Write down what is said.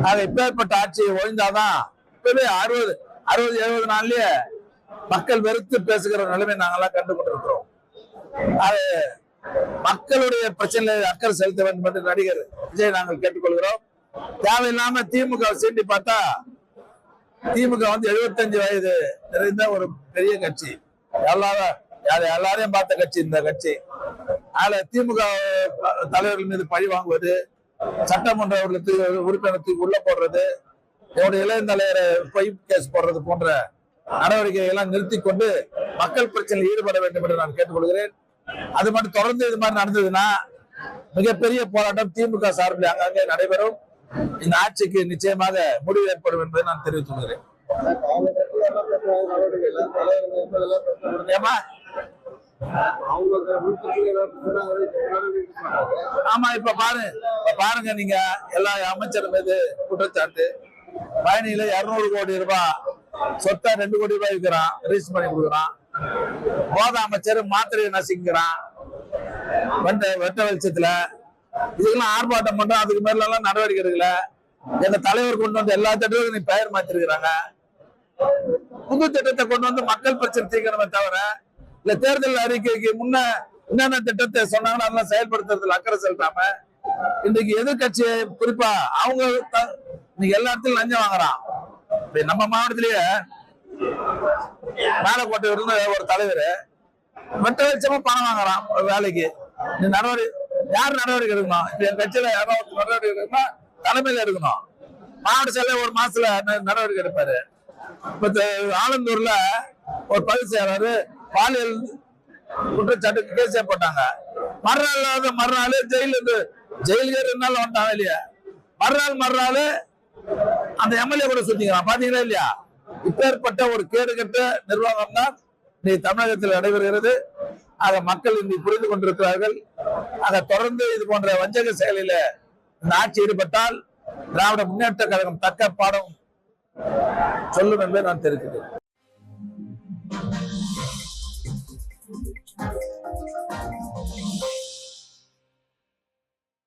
ஆக இப்பேற்பட்ட ஆட்சியை ஒழிந்தாதான் இப்பவே 60-70 நாள்லயே மக்கள் வெறுத்து பேசுகிற நிலைமை நாங்கெல்லாம் கண்டு கொண்டிருக்கிறோம். அது மக்களுடைய பிரச்சனைகளை அக்கறை செலுத்த வேண்டும் என்று நடிகர் விஜய் நாங்கள் கேட்டுக்கொள்கிறோம். தேவையில்லாம திமுக சீண்டி பார்த்தா திமுக 75 வயது நிறைந்த ஒரு பெரிய கட்சி, எல்லாரையும் பார்த்த கட்சி இந்த கட்சி. அதுல திமுக தலைவர்கள் மீது பழி வாங்குவது, சட்டமன்ற உறுப்பினருக்கு உள்ள போடுறது, என்னுடைய இளைய தலைவரை பொய் கேஸ் போடுறது போன்ற நடவடிக்கைகளை எல்லாம் நிறுத்தி கொண்டு மக்கள் பிரச்சனையில் ஈடுபட வேண்டும் என்று நான் கேட்டுக்கொள்கிறேன். அது மட்டும் தொடர்ந்து இது மாதிரி நடந்ததுன்னா மிகப்பெரிய போராட்டம் திமுக சார்பில் அங்கங்கே நடைபெறும். இந்த ஆட்சிக்கு நிச்சயமாக முடிவு ஏற்படும் என்பதை நான் தெரிவித்துள்ளேன். ஆமா, இப்ப பாருங்க நீங்க எல்லா அமைச்சர் மீது குற்றச்சாட்டு. பயணியில 200 கோடி ரூபாய் சொத்தா 2 கோடி ரூபாய் விற்கிறான், ரீஸ் பண்ணி கொடுக்குறான். போத அமைச்சர் மாத்திரையை நசிக்கிறான் வெட்ட வெளிச்சத்துல. இதுக்கெல்லாம் ஆர்ப்பாட்டம் பண்றோம், அதுக்கு மேல எல்லாம் நடவடிக்கை எடுக்கல. எங்க தலைவர் கொண்டு வந்து எல்லா திட்டத்தையும் நீ பெயர் மாத்திருக்கிறாங்க. புது திட்டத்தை கொண்டு வந்து மக்கள் பிரச்சனை தீர்க்கணுமே தவிர இல்ல தேர்தல் அறிக்கைக்கு முன்ன என்னென்ன திட்டத்தை சொன்னாங்களோ அதெல்லாம் செயல்படுத்துறதுல அக்கறை செலுத்தாம இன்றைக்கு எதிர்கட்சியை குறிப்பா அவங்க இன்னைக்கு எல்லா இடத்துலயும் லஞ்சம் வாங்குறான். நம்ம மாவட்டத்திலேயே மேலக்கோட்டையூர்ல ஒரு தலைவர் வெட்ட வெளிச்சமா பணம் வாங்குறான் வேலைக்கு. யார் நடவடிக்கை எடுக்கணும்? இப்ப என் கட்சியில யாராவது நடவடிக்கை எடுக்கணும்னா தலைமையில எடுக்கணும். மாவட்ட செயலர் ஒரு மாசத்துல நடவடிக்கை எடுப்பாரு. இப்ப ஆலந்தூர்ல ஒரு பதிவு செய்யறாரு, பாலியல் குற்றச்சாட்டுக்கு கேஸ் போட்டாங்க. மறுநாள் ஜெயிலுக்கு இருந்தாலும் வந்துட்டாங்க இல்லையா, மறுநாள் அந்த எம்எல்ஏ கூட சுத்திக்கிறான். பாத்தீங்களா இல்லையா? இப்பேற்பட்ட ஒரு கேடுகட்ட நிர்வாகம் தான் நீ தமிழகத்தில் நடைபெறுகிறது. ஆக மக்கள் இன்னைக்கு புரிந்து கொண்டிருக்கிறார்கள். ஆக தொடர்ந்து இது போன்ற வஞ்சக செயலில இந்த ஆட்சி ஈடுபட்டால் திராவிட முன்னேற்ற கழகம் தக்க பாடம் சொல்லும் என்பதை நான் தெரிவிக்கிறேன்.